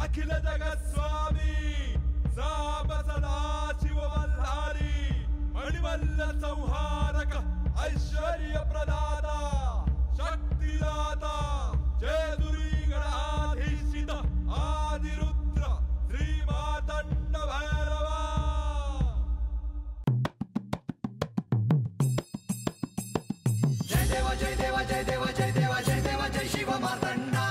अखिल जगत स्वामी साम सदा शिव मल्हारी मणिमल्ल संहारक ऐश्वर्य प्रदाता शक्तिदाता जय दुरी गणाधीशित आदिरुद्र श्री मातंड भैरवा। जय देवा जय देवा जय देवा जय देवा जय देवा जय शिव मातंडा।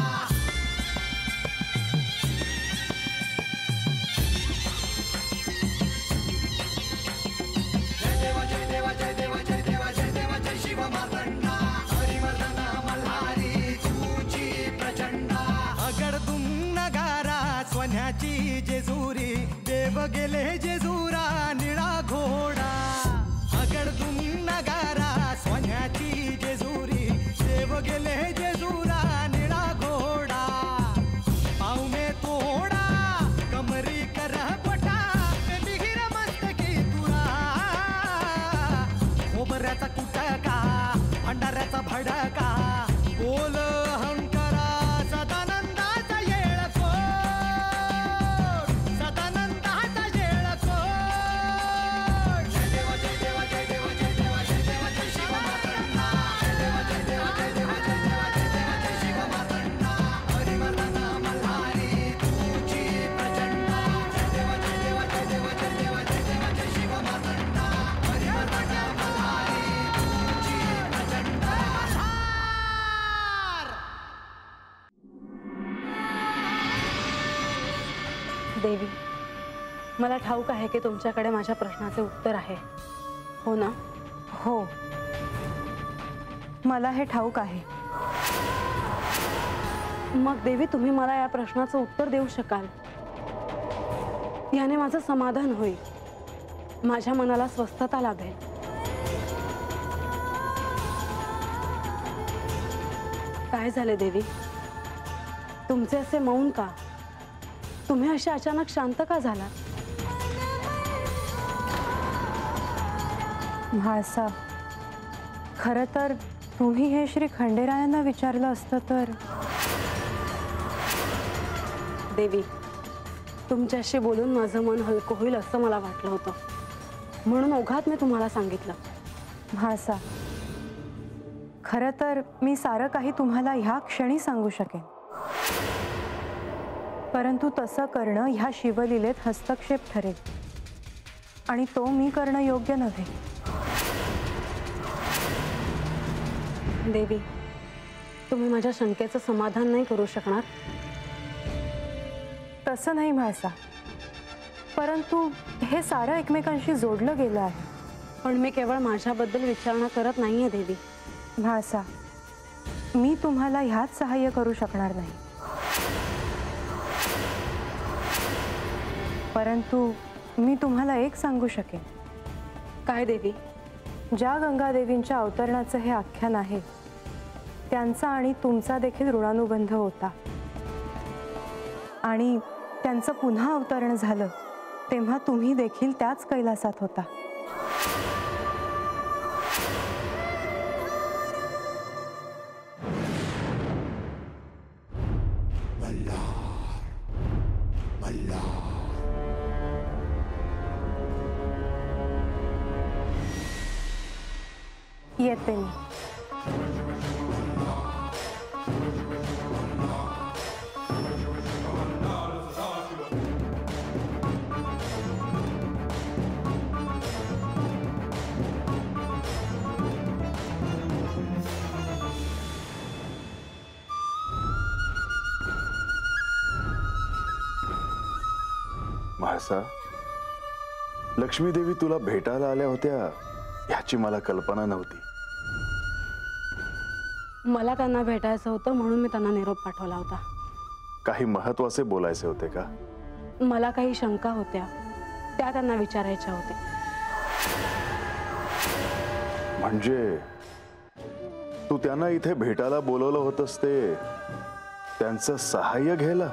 जय देवा जय देवा जय देवा जय देवा जय देवा जय शिव मातंडा। हरिवर्धन मल्हारी तुझी प्रचंडा। अगडदुम नगारा सोन्याची जेजुरी देव गेले जेजुरा निळा घोडा। अगडदुम नगारा सोन्याची जेजुरी देव गेले जेजुरा निळा घोडा। पाव में तोडा कमरी कर पटा मिहिर मस्तकी तुरा। खोबऱ्याचा कुटका भंडाऱ्याचा भडका बोल अहंकारा सदानंदाचा येळकोट। सदानंदाचा येळकोट। जय देवा जय देवा जय देवा जय देवा जय देवा जय शिव मातंडा। जय देवा जय देवा जय देवा जय देवा जय देवा जय शिव मातंडा। हरिवर्धन मल्हारी तुझी प्रचंडा। जय देवा जय देवा जय देवा जय देवा जय देवा जय शिव मातंडा। हरिवर्धन मल्हारी तुझी प्रचंडा। देवी, मला ठाऊक आहे की तुमच्याकडे माझ्या प्रश्नाचे उत्तर आहे, हो ना? हो, मला हे ठाऊक आहे। मग देवी, तुम्ही मला या प्रश्नाचं उत्तर देऊ शकाल? याने माझं समाधान होईल, माझ्या मनाला स्वस्थता लाभेल। काय झाले देवी? तुमचे असे मौन का? तुम्ही असे अचानक शांत का झाला? म्हाळसा, खरं तर तुम्ही हे श्री खंडेरायांना विचारलं असतं तर। देवी, तुमच्याशी बोलून माझं मन हलकं होईल असं मला वाटलं होतं, म्हणून ओघात मी तुम्हाला सांगितलं। म्हाळसा, खरं तर मी सारं काही तुम्हाला ह्या क्षणी सांगू शकेन, परंतु तसं करणं ह्या शिवलीलेत हस्तक्षेप ठरेल आणि तो मी करणं योग्य नव्हे। देवी, तुम्ही माझ्या शंकेचं समाधान नाही करू शकणार? तसं नाही म्हाळसा, परंतु हे सारं एकमेकांशी जोडलं गेलं आहे। पण मी केवळ माझ्याबद्दल विचारणा करत नाहीये देवी। म्हाळसा, मी तुम्हाला ह्यात सहाय्य करू शकणार नाही, परंतु मी तुम्हाला एक सांगू शकेन। काय देवी? ज्या गंगादेवींच्या अवतरणाचं हे आख्यान आहे त्यांचा आणि तुमचा देखील ऋणानुबंध होता, आणि त्यांचं पुन्हा अवतरण झालं तेव्हा तुम्ही देखील त्याच कैलासात होता। येते मी। म्हाळसा, लक्ष्मी देवी तुला भेटायला आल्या होत्या याची मला कल्पना नव्हती। मला त्यांना भेटायचं होतं म्हणून मी त्यांना निरोप पाठवला होता। काही महत्त्वाचे बोलायचे होते का? मला काही शंका होत्या, त्या त्यांना विचारायच्या होत्या। म्हणजे तू त्यांना इथे भेटायला बोलवलं होतंस ते त्यांचं सहाय्य घ्यायला?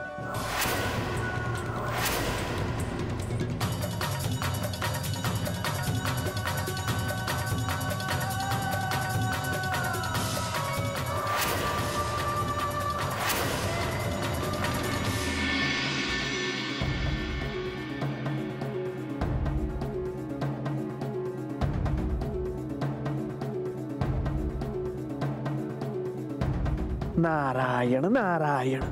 नारायण नारायण.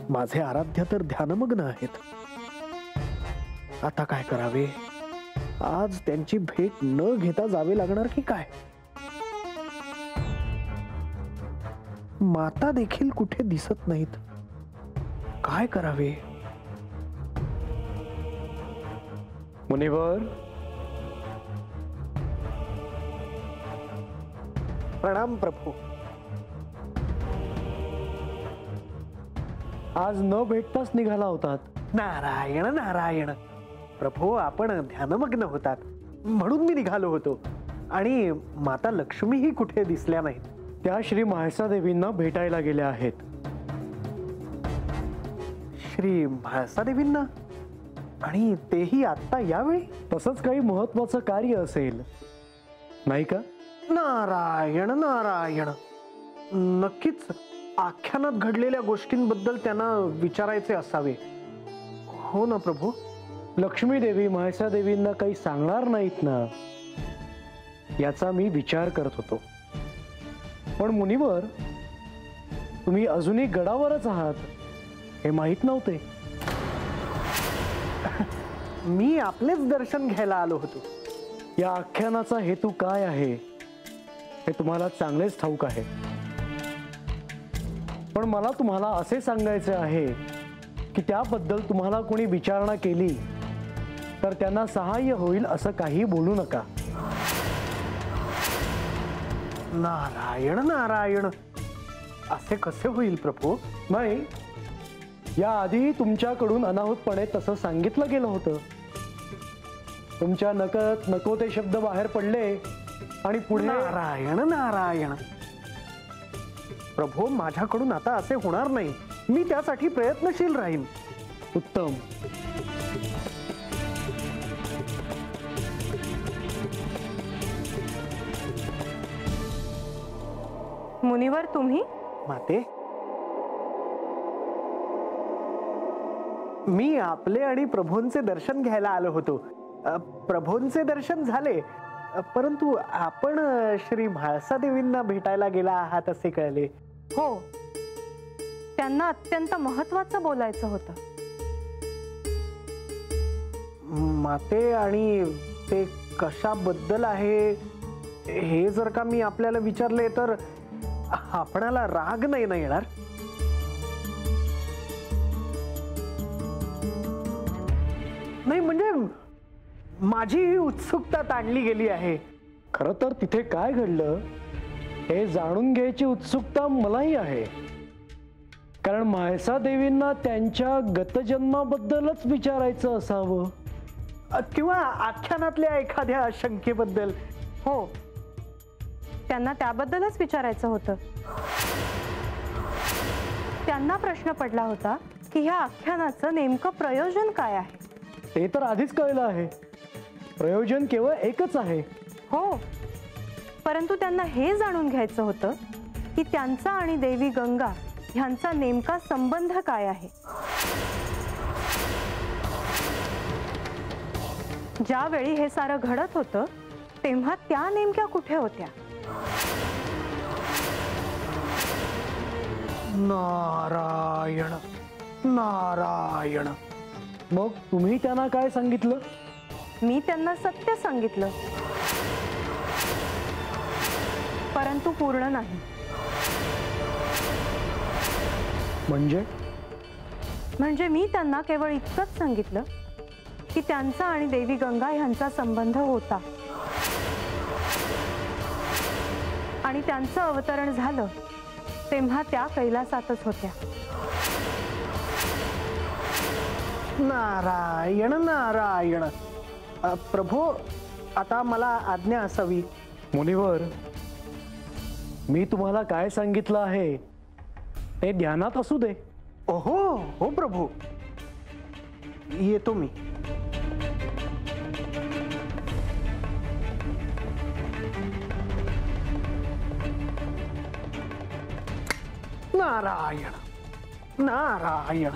माझे आराध्य तर ध्यानमग्न आहेत. आता काय करावे? आज त्यांची भेट न घेता जावे लागणार की काय? माता देखील कुठे दिसत नाहीत. काय करावे? मुनिवर, प्रणाम प्रभू. आज न भेटताच निघाला होतात. नारायण नारायण. प्रभू, आपण ध्यानमग्न होतात म्हणून मी निघालो होतो. आणि माता लक्ष्मीही कुठे दिसल्या नाहीत. त्या श्री म्हाळसा देवींना भेटायला गेल्या आहेत. श्री म्हाळसा देवींना? आणि तेही आता यावेळी? तसंच काही महत्वाचं कार्य असेल नाही का? नारायण नारायण. नक्कीच आख्यानात घडलेल्या गोष्टींबद्दल त्यांना विचारायचे असावे. हो ना प्रभू? लक्ष्मी देवी म्हाळसा देवींना काही सांगणार नाहीत ना, याचा मी विचार करत होतो. पण मुनिवर, तुम्ही अजूनही गडावरच आहात हे माहित नव्हते. मी आपलेच दर्शन घ्यायला आलो होतो. या आख्यानाचा हेतू काय आहे हे तुम्हाला चांगलेच ठाऊक आहे. पण मला तुम्हाला असे सांगायचे आहे की त्याबद्दल तुम्हाला कोणी विचारणा केली तर त्यांना सहाय्य होईल असं काही बोलू नका. नारायण नारायण. असे कसे होईल प्रभू? नाही, याआधी तुमच्याकडून अनाहूतपणे तसं सांगितलं गेलं होतं. तुमच्या नकळत नको ते शब्द बाहेर पडले आणि पुढे. नारायण नारायण. प्रभू, माझ्याकडून आता असे होणार नाही. मी त्यासाठी प्रयत्नशील राहीन. उत्तम. मुनिवर, तुम्ही? माते, मी आपले आणि प्रभूंचे दर्शन घ्यायला आलो होतो. प्रभूंचे दर्शन झाले, परंतु आपण श्री म्हाळसा देवींना भेटायला गेला आहात असे कळले. हो, त्यांना अत्यंत महत्वाचं बोलायचं होतं. माते, आणि ते कशाबद्दल आहे हे जर का मी आपल्याला विचारले तर आपणाला राग नाही ना येणार? नाही, म्हणजे माझी ही उत्सुकता ताणली गेली आहे. खरं तर तिथे काय घडलं हे जाणून घ्यायची उत्सुकता मलाही आहे. कारण म्हाळसा देवींना त्यांच्या गतजन्माबद्दलच विचारायचं असावं, किंवा आख्यानातल्या एखाद्या शंकेबद्दल. हो, त्यांना त्याबद्दलच विचारायचं होतं. त्यांना प्रश्न पडला होता की ह्या आख्यानाचं नेमकं प्रयोजन काय आहे. ते तर आधीच कळलं आहे. प्रयोजन केवळ एकच आहे. हो, परंतु त्यांना हे जाणून घ्यायचं होतं की त्यांचा आणि देवी गंगा ह्यांचा नेमका संबंध काय आहे. ज्यावेळी हे सारं घडत होतं तेव्हा त्या नेमक्या कुठे होत्या. नारायण नारायण. मग तुम्ही त्यांना काय सांगितलं? मी त्यांना सत्य सांगितलं, परंतु पूर्ण नाही. म्हणजे मी त्यांना केवळ इतकंच सांगितलं की त्यांचा आणि देवी गंगा ह्यांचा संबंध होता आणि त्यांचं अवतरण झालं तेव्हा त्या कैलासातच होत्या. नारायण नारायण. प्रभू, आता मला आज्ञा असावी. मुनिवर, मी तुम्हाला काय सांगितलं आहे ते ध्यानात असू दे. हो हो प्रभू, येतो मी. नारायण नारायण.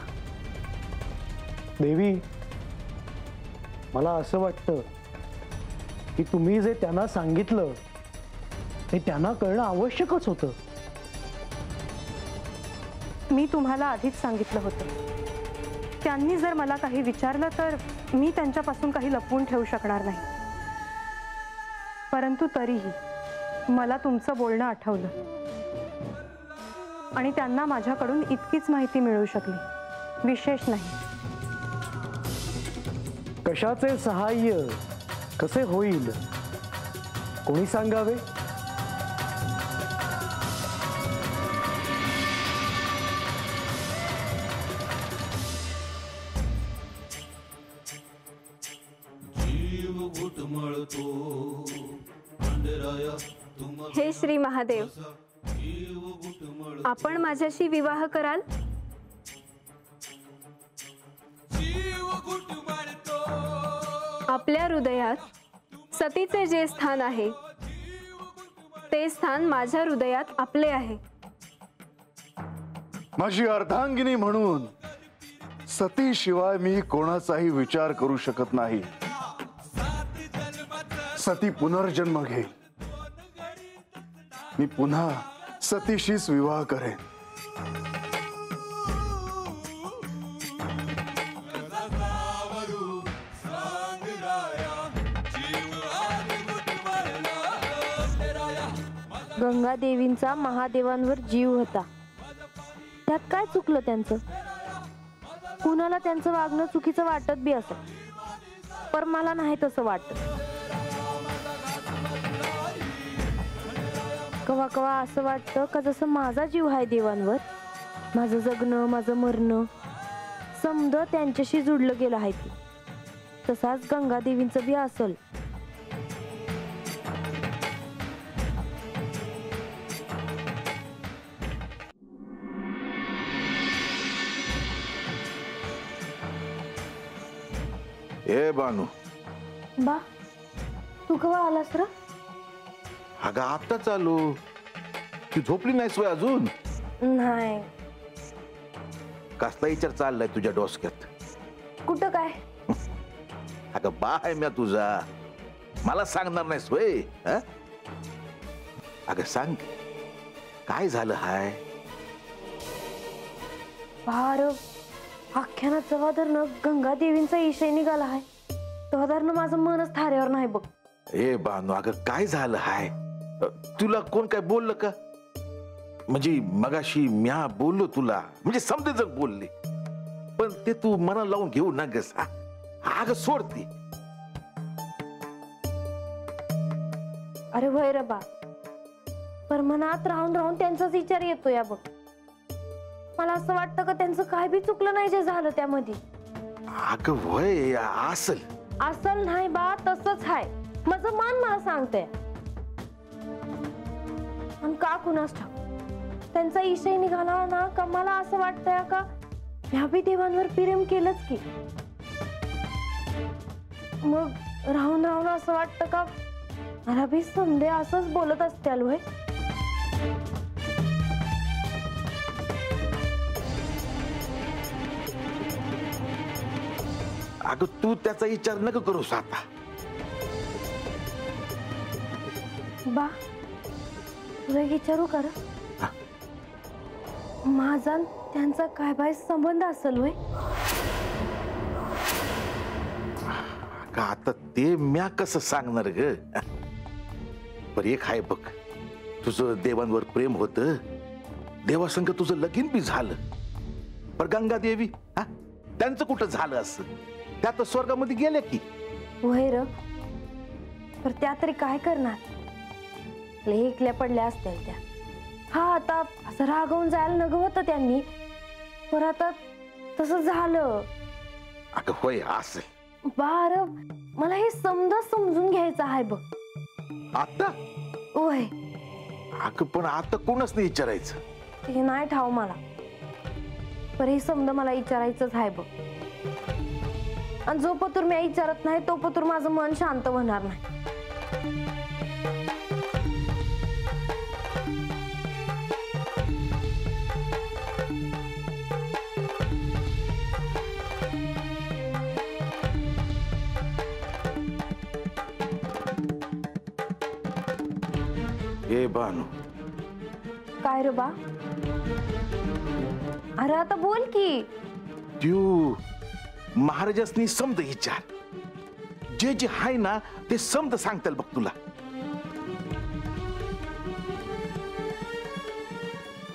देवी, मला असं वाटतं की तुम्ही जे त्यांना सांगितलं ते त्यांना कळणं आवश्यकच होतं. मी तुम्हाला आधीच सांगितलं होतं, त्यांनी जर मला काही विचारलं तर मी त्यांच्यापासून काही लपवून ठेवू शकणार नाही. परंतु तरीही मला तुमचं बोलणं आठवलं आणि त्यांना माझ्याकडून इतकीच माहिती मिळू शकली, विशेष नाही. कशाचे सहाय्य कसे होईल कोणी सांगावे? हे श्री महादेव, आपण माझ्याशी विवाह कराल? आपल्या हृदयात सतीचे जे स्थान आहे ते स्थान माझ्या हृदयात आपले आहे. माझी अर्धांगिनी म्हणून सतीशिवाय मी कोणाचाही विचार करू शकत नाही. सती पुनर्जन्म घेईल. मी पुन्हा सतीशीच विवाह करेन. गंगादेवींचा महादेवांवर जीव होता, त्यात काय चुकलं त्यांचं? कुणाला त्यांचं वागणं चुकीचं वाटत बी असं, पर मला नाही तसं वाटत. कवा कवा असं वाटतं का जसं माझा जीव आहे देवांवर, माझं जगणं माझं मरणं समद त्यांच्याशी जुडलं गेलं आहे ते. तसाच गंगादेवींचं बी असल. ए बानू, बा तू कवा आलास र? अगं आता चालू. ती झोपली नाहीस वय अजून? नाही. कसला विचार चाललाय तुझ्या डोसक्यात? कुठं काय? अगं बा आहे म्या तुझा, मला सांगणार नाहीस वय? अगं सांग, काय झालं हाय? बार आख्यानात जवादरनं गंगादेवींचा इशय निघाला आहे. तवादरनं माझं मनच थाऱ्यावर नाही बघ. ए बानू, अगं काय झालं हाय? तुला कोण काय बोललं का? म्हणजे मगाशी म्या बोललो तुला, म्हणजे समजे जण बोलले, पण ते तू मनाला लावून घेऊ नगस. अगं सोडते. अरे वय रे बा, पर मनात राहून राहून त्यांचाच विचार येतो या बघ. मला असं वाटतं का त्यांचं काय बी चुकलं नाही जे झालं त्यामध्ये. अगं वय असल असल नाही बा, तसंच हाय. माझं मान मला सांगतंय. आणि का कुणास ठाऊक त्यांचा इशय निघाला ना का मला असं वाटतंय का ह्या बी देवांवर प्रेम केलंच की. मग राहून राहून असं वाटतं का मला बी समजे असंच बोलत असत्याल होय. अगं तू त्याचा विचार नको करूस आता. बा तुला विचारू का रे? माझा त्यांचा काय बाय संबंध असेल होय? का आता ते म्या कसं सांगणार ग? पर एक आहे बघ, तुझं देवांवर प्रेम होत, देवासंग तुझं लगीन बी झालं. पर गंगा देवी त्यांचं कुठं झालं असं? त्या तर स्वर्गामध्ये गेल्या की. होय र, पर त्या तरी काय करणार? एकल्या पडल्या असतील त्या. हा आता असं रागवून जायला नगं होतं त्यांनी, पर आता तसं झालं. अगं होय असेल. बार मला हे समजून घ्यायचं आहे बघ आता. होय. अगं पण आता कोणच नाही विचारायचं. ते नाही ठाव मला, पर हे समज मला विचारायचंच आहे बघ. आणि जो पतूर मी विचारत नाही तो पतूर माझं मन शांत होणार नाही. ए बानू. काय रे बा? अरे आता बोल की. तू महाराजांनी समज विचार. जे जे आहे ना ते समज सांगताल बघ तुला.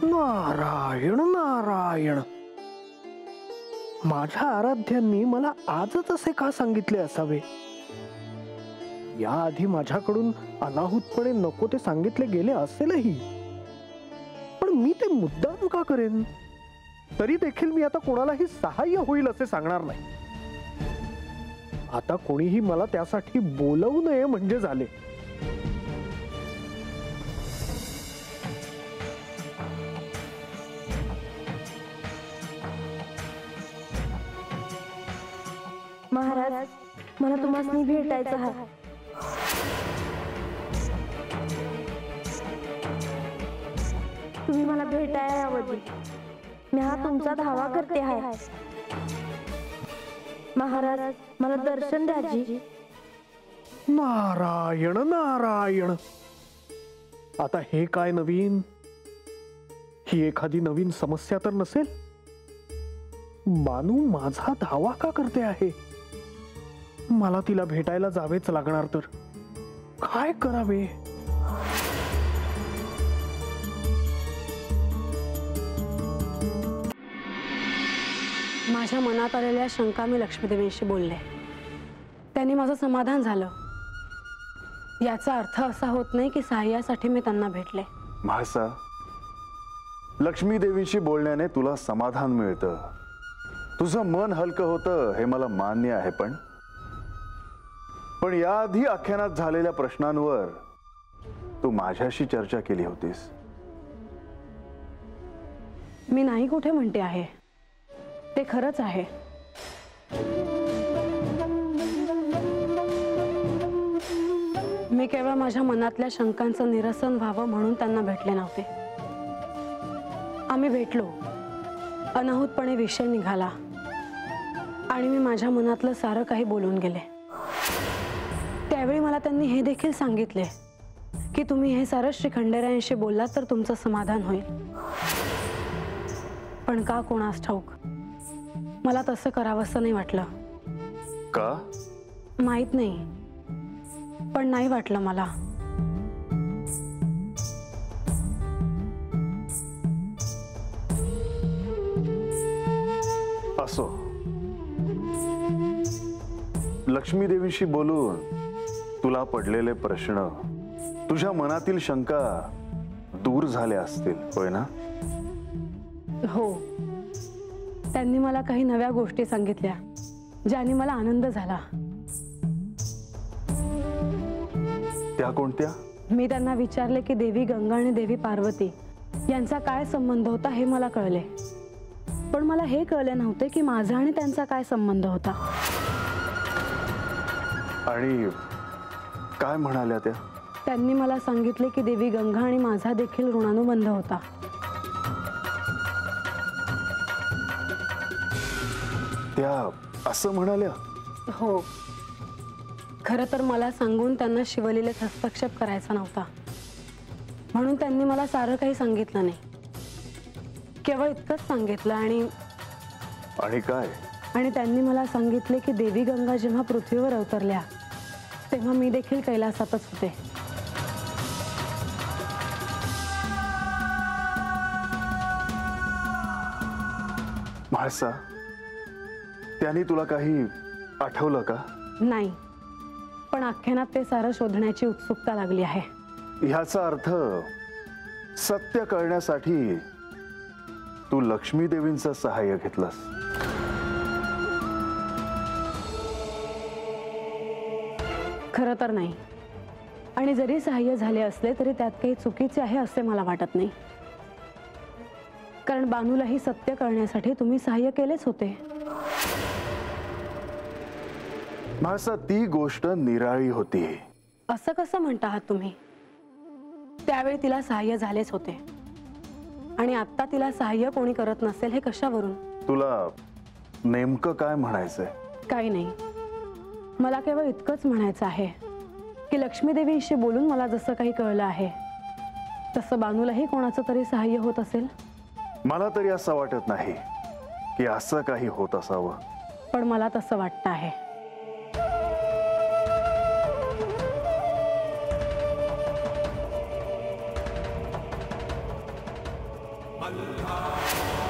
नारायण नारायण. माझ्या आराध्यांनी मला आजच असे का सांगितले असावे? याआधी माझ्याकडून अनाहूतपणे नको ते सांगितले गेले असेलही, पण मी ते मुद्दाम का करेन? तरी देखील मी आता कोणालाही सहाय्य होईल असे सांगणार नाही. आता कोणीही मला त्यासाठी बोलवू नये म्हणजे झाले. महाराज, मला तुम्हाला भेटायचं आहे. तुम्ही मला भेटायला यावं. मी हा तुमचा धावा करते आहे. महाराज, मला दर्शन द्याजी. नारायण नारायण. आता हे काय नवीन? ही एखादी नवीन समस्या तर नसेल? बानू माझा धावा का करते आहे? मला तिला भेटायला जावेच लागणार तर काय करावे? माझ्या मनात आलेल्या शंका मी लक्ष्मीदेवींशी बोलले. त्यांनी माझं समाधान झालं. याचा अर्थ असा होत नाही की सहाय्यासाठी मी त्यांना भेटले. म्हाळसा, लक्ष्मी देवीशी बोलण्याने तुला समाधान मिळतं, तुझं मन हलकं होतं, हे मला मान्य आहे. पण याआधी आख्यानात झालेल्या प्रश्नांवर तू माझ्याशी चर्चा केली होतीस. मी नाही कुठे म्हणते आहे, ते खरंच आहे. मी केवळ माझ्या मनातल्या शंकांचं निरसन व्हावं म्हणून त्यांना भेटले नव्हते. आम्ही भेटलो, अनाहूतपणे विषय निघाला आणि मी माझ्या मनातलं सारं काही बोलून गेले. त्यावेळी मला त्यांनी हे देखील सांगितले की तुम्ही हे सारं श्री खंडेरायांशी बोललात तर तुमचं समाधान होईल. पण का कोणास ठाऊक मला तसं करावंसं नाही वाटलं. का माहित नाही, पण नाही वाटलं मला. असो, लक्ष्मी देवीशी बोलून तुला पडलेले प्रश्न, तुझ्या मनातील शंका दूर झाल्या असतील, होय ना? हो, त्यांनी मला काही नव्या गोष्टी सांगितल्या ज्याने मला आनंद झाला. त्या कोणत्या? मी त्यांना विचारले की देवी गंगा आणि देवी पार्वती यांचा काय संबंध होता हे मला कळले. पण मला हे कळले नव्हते की माझा आणि त्यांचा काय संबंध होता. आणि काय म्हणाल्या त्या? त्यांनी मला सांगितले की देवी गंगा आणि माझा देखील ऋणानुबंध होता. त्या असं म्हणाल्या? हो, खरं तर मला सांगून त्यांना शिवलीलेत हस्तक्षेप करायचा नव्हता, म्हणून त्यांनी मला सारं काही सांगितलं नाही. केवळ इतकंच सांगितलं. आणि काय? आणि त्यांनी मला सांगितले की देवी गंगा जेव्हा पृथ्वीवर अवतरल्या तेव्हा मी देखील कैलासातच होते. म्हाळसा, त्यांनी तुला काही आठवलं का? नाही, पण आख्यानात ते सारं शोधण्याची उत्सुकता लागली आहे. ह्याचा अर्थ सत्य कळण्यासाठी तू लक्ष्मी देवींचं सहाय्य घेतलंस. खरं तर नाही, आणि जरी सहाय्य झाले असले तरी त्यात काही चुकीचे आहे असे मला वाटत नाही. कारण बानूलाही सत्य कळण्यासाठी तुम्ही सहाय्य केलेच होते. म्हाळसा, ती गोष्ट निराळी होती. असं कसं म्हणता आहात तुम्ही? त्यावेळी तिला सहाय्य झालेच होते, आणि आता तिला सहाय्य कोणी करत नसेल हे कशावरून? तुला नेमकं काय म्हणायचंय? काही नाही, मला केवळ इतकंच म्हणायचं आहे की लक्ष्मी देवीशी बोलून मला जसं काही कळलं आहे तसं बानूलाही कोणाचं तरी सहाय्य होत असेल मला तरी असं वाटत नाही की असं काही होत असावं. पण मला तसं वाटतं आहे. मल्हार